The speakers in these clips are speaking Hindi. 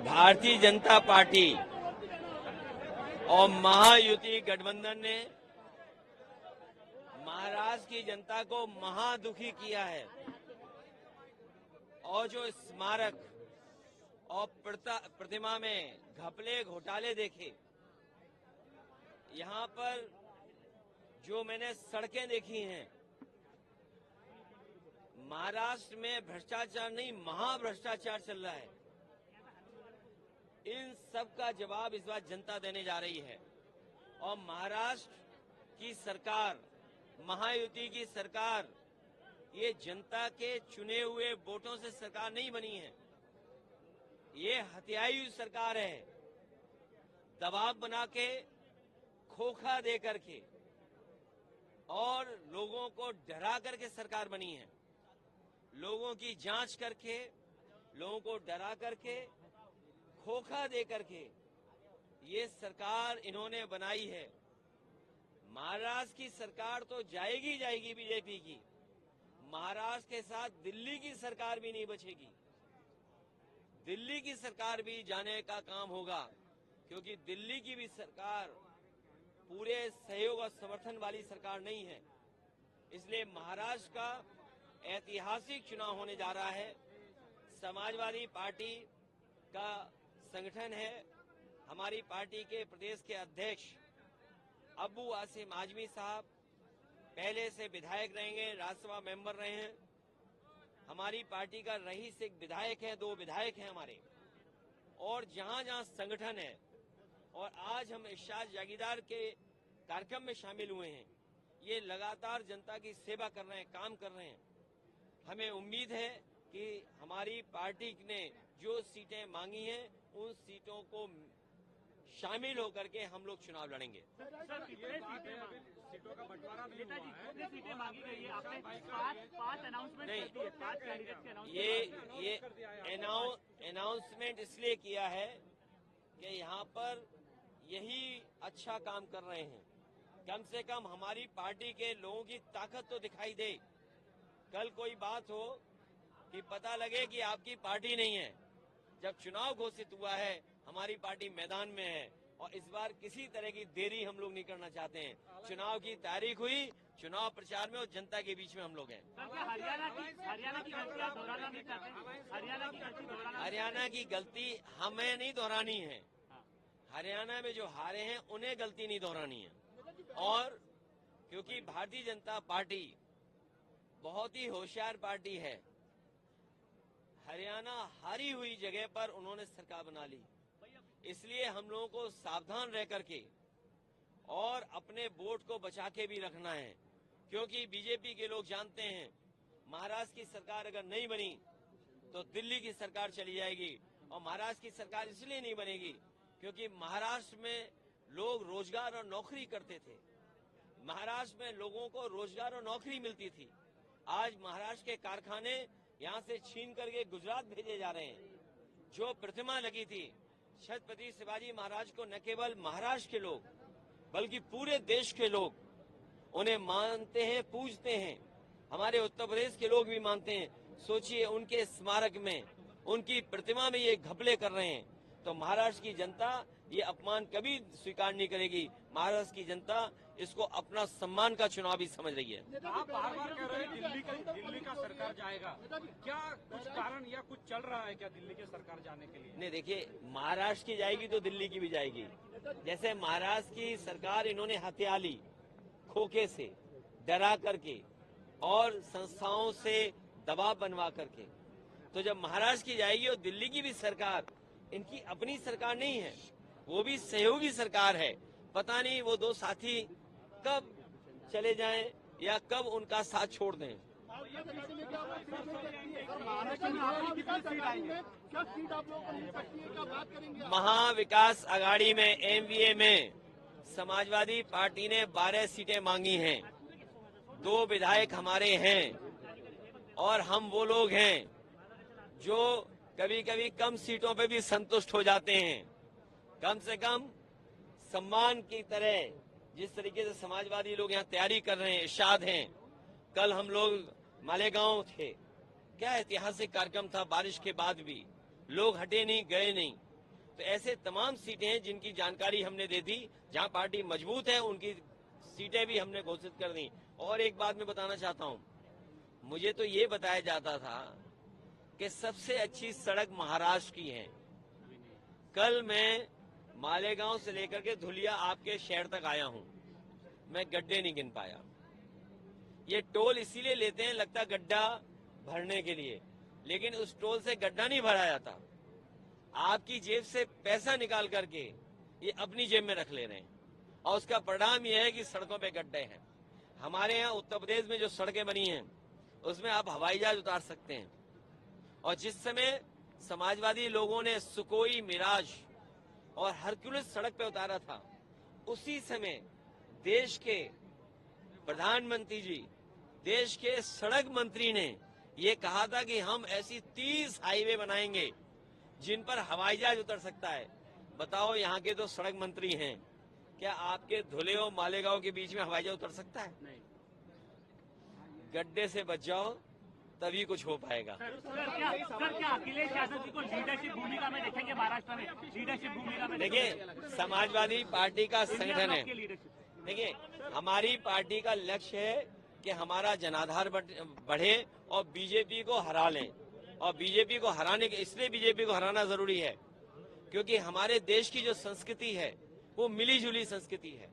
भारतीय जनता पार्टी और महायुति गठबंधन ने महाराष्ट्र की जनता को महादुखी किया है और जो स्मारक और प्रतिमा में घपले घोटाले देखे, यहाँ पर जो मैंने सड़कें देखी हैं, महाराष्ट्र में भ्रष्टाचार नहीं महाभ्रष्टाचार चल रहा है। इन सब का जवाब इस बार जनता देने जा रही है और महाराष्ट्र की सरकार, महायुति की सरकार, ये जनता के चुने हुए वोटों से सरकार नहीं बनी है। ये हत्याई हुई सरकार है। दबाव बना के, खोखा दे करके और लोगों को डरा करके सरकार बनी है। लोगों की जांच करके, लोगों को डरा करके, खोखा दे करके ये सरकार इन्होंने बनाई है। महाराष्ट्र की सरकार तो जाएगी जाएगी बीजेपी की, महाराष्ट्र के साथ दिल्ली की सरकार भी नहीं बचेगी। दिल्ली की सरकार भी जाने का काम होगा, क्योंकि दिल्ली की भी सरकार पूरे सहयोग और समर्थन वाली सरकार नहीं है। इसलिए महाराष्ट्र का ऐतिहासिक चुनाव होने जा रहा है। समाजवादी पार्टी का संगठन है। हमारी पार्टी के प्रदेश के अध्यक्ष अबू आसिम आजमी साहब पहले से विधायक रहेंगे, राज्यसभा मेंबर रहे हैं। हमारी पार्टी का रईस एक विधायक है, 2 विधायक हैं हमारे। और जहां जहां संगठन है, और आज हम इरशाद जागीरदार के कार्यक्रम में शामिल हुए हैं, ये लगातार जनता की सेवा कर रहे हैं, काम कर रहे हैं। हमें उम्मीद है कि हमारी पार्टी ने जो सीटें मांगी हैं, उन सीटों को शामिल होकर के हम लोग चुनाव लड़ेंगे। सर, सीटों का बंटवारा भी हुआ है। कितनी सीटें मांगी गई है? आपने 5 अनाउंसमेंट कर दिए, 5 कैंडिडेट्स के अनाउंसमेंट। ये अनाउंसमेंट इसलिए किया है कि यहाँ पर यही अच्छा काम कर रहे हैं। कम से कम हमारी पार्टी के लोगों की ताकत तो दिखाई दे। कल कोई बात हो कि पता लगे कि आपकी पार्टी नहीं है। जब चुनाव घोषित हुआ है, हमारी पार्टी मैदान में है और इस बार किसी तरह की देरी हम लोग नहीं करना चाहते हैं। चुनाव की तारीख हुई, चुनाव प्रचार में और जनता के बीच में हम लोग हैं। हरियाणा की गलती हमें नहीं दोहरानी है। हरियाणा में जो हारे हैं उन्हें गलती नहीं दोहरानी है। और क्योंकि भारतीय जनता पार्टी बहुत ही होशियार पार्टी है, हरियाणा हारी हुई जगह पर उन्होंने सरकार बना ली। इसलिए हम लोगों को सावधान रह करके और अपने वोट को बचा के भी रखना है, क्योंकि बीजेपी के लोग जानते हैं महाराष्ट्र की सरकार अगर नहीं बनी तो दिल्ली की सरकार चली जाएगी। और महाराष्ट्र की सरकार इसलिए नहीं बनेगी क्योंकि महाराष्ट्र में लोग रोजगार और नौकरी करते थे। महाराष्ट्र में लोगों को रोजगार और नौकरी मिलती थी। आज महाराष्ट्र के कारखाने यहाँ से छीन करके गुजरात भेजे जा रहे हैं। जो प्रतिमा लगी थी छत्रपति शिवाजी महाराज को न केवल महाराष्ट्र के लोग बल्कि पूरे देश के लोग उन्हें मानते हैं, पूजते हैं। हमारे उत्तर प्रदेश के लोग भी मानते हैं। सोचिए, उनके स्मारक में, उनकी प्रतिमा में ये घपले कर रहे हैं, तो महाराष्ट्र की जनता ये अपमान कभी स्वीकार नहीं करेगी। महाराष्ट्र की जनता इसको अपना सम्मान का चुनाव भी समझ रही है। आप बार बार कह रहे हैं दिल्ली का सरकार जाएगा, क्या कुछ कारण या कुछ चल रहा है क्या दिल्ली की सरकार जाने के लिए? नहीं, देखिए, महाराष्ट्र की जाएगी तो दिल्ली की भी जाएगी। जैसे महाराष्ट्र की सरकार इन्होंने हत्या ली, खोखे से डरा करके और संस्थाओं से दबाव बनवा करके, तो जब महाराष्ट्र की जाएगी और दिल्ली की भी सरकार इनकी अपनी सरकार नहीं है, वो भी सहयोगी सरकार है। पता नहीं वो 2 साथी कब चले जाएं या कब उनका साथ छोड़ दें। महाविकास आघाड़ी में एमवीए में समाजवादी पार्टी ने 12 सीटें मांगी हैं। 2 विधायक हमारे हैं और हम वो लोग हैं जो कभी कभी कम सीटों पे भी संतुष्ट हो जाते हैं। कम से कम सम्मान की तरह जिस तरीके से समाजवादी लोग यहाँ तैयारी कर रहे हैं, इरशाद हैं। कल हम लोग मालेगांव थे, क्या ऐतिहासिक कार्यक्रम था। बारिश के बाद भी लोग हटे नहीं, गए नहीं। तो ऐसे तमाम सीटें हैं जिनकी जानकारी हमने दे दी। जहां पार्टी मजबूत है उनकी सीटें भी हमने घोषित कर दी। और एक बात मैं बताना चाहता हूं, मुझे तो ये बताया जाता था कि सबसे अच्छी सड़क महाराष्ट्र की है। कल मैं मालेगांव से लेकर के धुलिया आपके शहर तक आया हूं, मैं गड्ढे नहीं गिन पाया। ये टोल इसीलिए लेते हैं, लगता गड्ढा भरने के लिए, लेकिन उस टोल से गड्ढा नहीं भरा जाता। आपकी जेब से पैसा निकाल करके ये अपनी जेब में रख ले रहे हैं, और उसका परिणाम यह है कि सड़कों पे गड्ढे हैं। हमारे यहाँ उत्तर प्रदेश में जो सड़कें बनी हैं उसमें आप हवाई जहाज उतार सकते हैं। और जिस समय समाजवादी लोगों ने सुकोई, मिराज और हरक्यूलिस सड़क पे उतारा था, उसी समय देश के प्रधानमंत्री जी, देश के सड़क मंत्री ने ये कहा था कि हम ऐसी 30 हाईवे बनाएंगे जिन पर हवाई जहाज उतर सकता है। बताओ, यहाँ के तो सड़क मंत्री हैं, क्या आपके धुले और मालेगांव के बीच में हवाई जहाज उतर सकता है? नहीं। गड्ढे से बच जाओ, तभी कुछ हो पाएगा। सर क्या अखिलेश यादव जी को लीडरशिप भूमिका में देखेंगे महाराष्ट्र में? लीडरशिप भूमिका में देखिए, समाजवादी पार्टी का संगठन है। देखिए, हमारी पार्टी का लक्ष्य है कि हमारा जनाधार बढ़े और बीजेपी को हरा लें। और बीजेपी को हराने के, इसलिए बीजेपी को हराना जरूरी है क्योंकि हमारे देश की जो संस्कृति है वो मिली जुली संस्कृति है।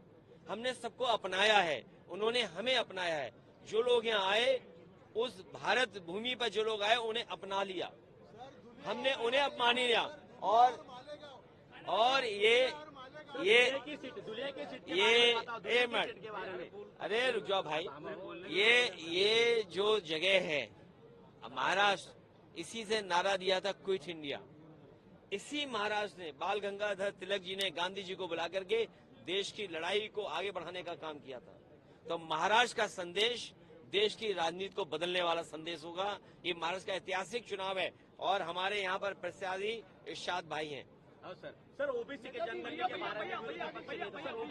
हमने सबको अपनाया है, उन्होंने हमें अपनाया है। जो लोग यहाँ आए, उस भारत भूमि पर जो लोग आए उन्हें अपना लिया, हमने उन्हें अपमान लिया। और ये अरे रुक जाओ भाई, ये जो जगह है महाराष्ट्र, इसी से नारा दिया था क्विट इंडिया। इसी महाराष्ट्र ने, बाल गंगाधर तिलक जी ने गांधी जी को बुला करके देश की लड़ाई को आगे बढ़ाने का काम किया था। तो महाराष्ट्र का संदेश देश की राजनीति को बदलने वाला संदेश होगा। ये महाराष्ट्र का ऐतिहासिक चुनाव है और हमारे यहाँ पर प्रत्याशी इरशाद भाई हैं। सर ओबीसी के जनगणना के बारे में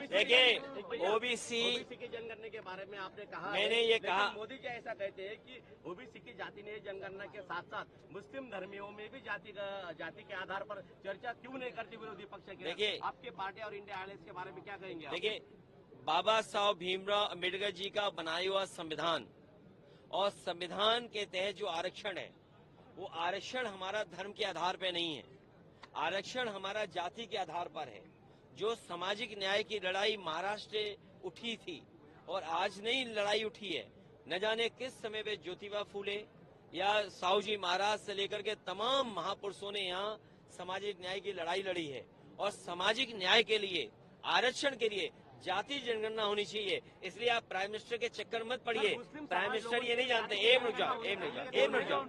देखिए, ओबीसी के जनगणना के बारे में आपने कहा, मैंने ये कहा, मोदी जी ऐसा कहते हैं कि ओबीसी की जाति ने जनगणना के साथ साथ मुस्लिम धर्मियों में भी जाति के आधार पर चर्चा क्यों नहीं करती विरोधी पक्ष के? देखिए, आपके पार्टी और इंडिया अलायंस के बारे में क्या कहेंगे? देखिए, बाबा साहब भीमराव अम्बेडकर जी का बनाया हुआ संविधान और संविधान के तहत जो आरक्षण है, वो आरक्षण हमारा धर्म के आधार पर नहीं है, आरक्षण हमारा जाति के आधार पर है। जो सामाजिक न्याय की लड़ाई महाराष्ट्र उठी थी और आज नई लड़ाई उठी है, न जाने किस समय पे ज्योतिबा फूले या साहू जी महाराज से लेकर के तमाम महापुरुषों ने यहाँ सामाजिक न्याय की लड़ाई लड़ी है। और सामाजिक न्याय के लिए, आरक्षण के लिए जाति जनगणना होनी चाहिए। इसलिए आप प्राइम मिनिस्टर के चक्कर मत पड़िए। प्राइम मिनिस्टर ये नहीं जानते। एक मिनट जाओ,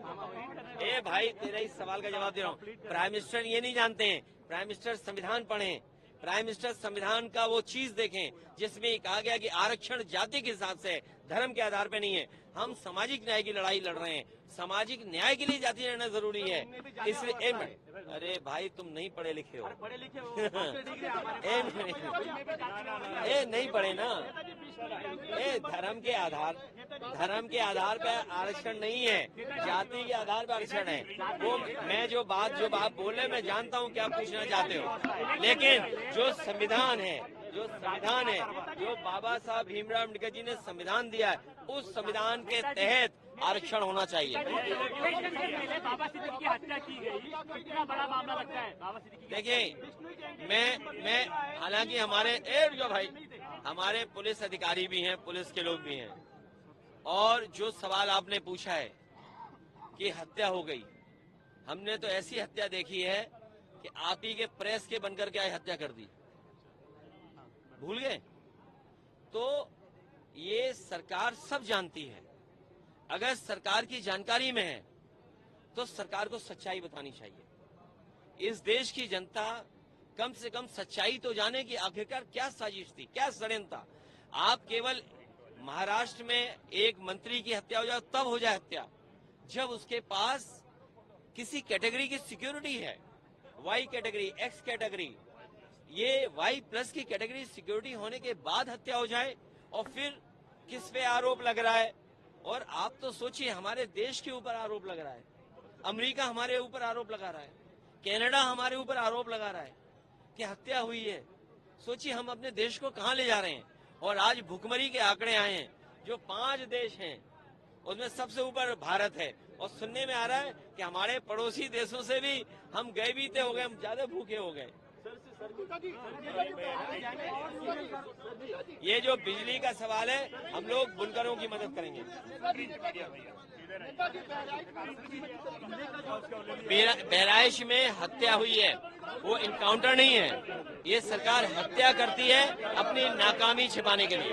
ए भाई, तेरा इस सवाल का जवाब दे रहा हूँ। प्राइम मिनिस्टर ये नहीं जानते हैं। प्राइम मिनिस्टर संविधान पढ़ें, प्राइम मिनिस्टर संविधान का वो चीज देखें जिसमें कहा गया कि आरक्षण जाति के हिसाब से, धर्म के आधार पर नहीं है। हम सामाजिक न्याय की लड़ाई लड़ रहे हैं, सामाजिक न्याय के लिए जाति लड़ना जरूरी है। इसलिए अरे भाई, तुम नहीं पढ़े लिखे हो। नहीं पढ़े ना। धर्म के आधार पर आरक्षण नहीं है, जाति के आधार पर आरक्षण है। वो मैं जो बात बोल रहे, मैं जानता हूँ क्या पूछना चाहते हो, लेकिन जो संविधान है, जो बाबा साहब भीमराव अम्बेडकर जी ने संविधान दिया है, उस संविधान के तहत आरक्षण होना चाहिए। बाबा सिद्दीकी की हत्या की गई, कितना बड़ा मामला लगता है बाबा सिद्दीकी? देखिए, मैं हालांकि हमारे पुलिस अधिकारी भी हैं, पुलिस के लोग भी हैं, और जो सवाल आपने पूछा है कि हत्या हो गई, हमने तो ऐसी हत्या देखी है कि आप ही के प्रेस के बनकर के हत्या कर दी। भूल गए? तो ये सरकार सब जानती है। अगर सरकार की जानकारी में है तो सरकार को सच्चाई बतानी चाहिए। इस देश की जनता कम से कम सच्चाई तो जाने कि आखिरकार क्या साजिश थी, क्या षड्यंत्र था। आप केवल महाराष्ट्र में एक मंत्री की हत्या हो जाए तब हो जाए हत्या, जब उसके पास किसी कैटेगरी की सिक्योरिटी है, वाई कैटेगरी, एक्स कैटेगरी, ये वाई प्लस की कैटेगरी सिक्योरिटी होने के बाद हत्या हो जाए, और फिर किस पे आरोप लग रहा है। और आप तो सोचिए, हमारे देश के ऊपर आरोप लग रहा है, अमेरिका हमारे ऊपर आरोप लगा रहा है कनाडा हमारे ऊपर आरोप लगा रहा है कि हत्या हुई है। सोचिए हम अपने देश को कहां ले जा रहे हैं। और आज भुखमरी के आंकड़े आए हैं, जो 5 देश हैं उसमें सबसे ऊपर भारत है। और सुनने में आ रहा है कि हमारे पड़ोसी देशों से भी हम गए बीते हो गए, हम ज्यादा भूखे हो गए। ये जो बिजली का सवाल है, हम लोग बुनकरों की मदद करेंगे। बहराइच में हत्या हुई है, वो इनकाउंटर नहीं है। ये सरकार हत्या करती है अपनी नाकामी छिपाने के लिए।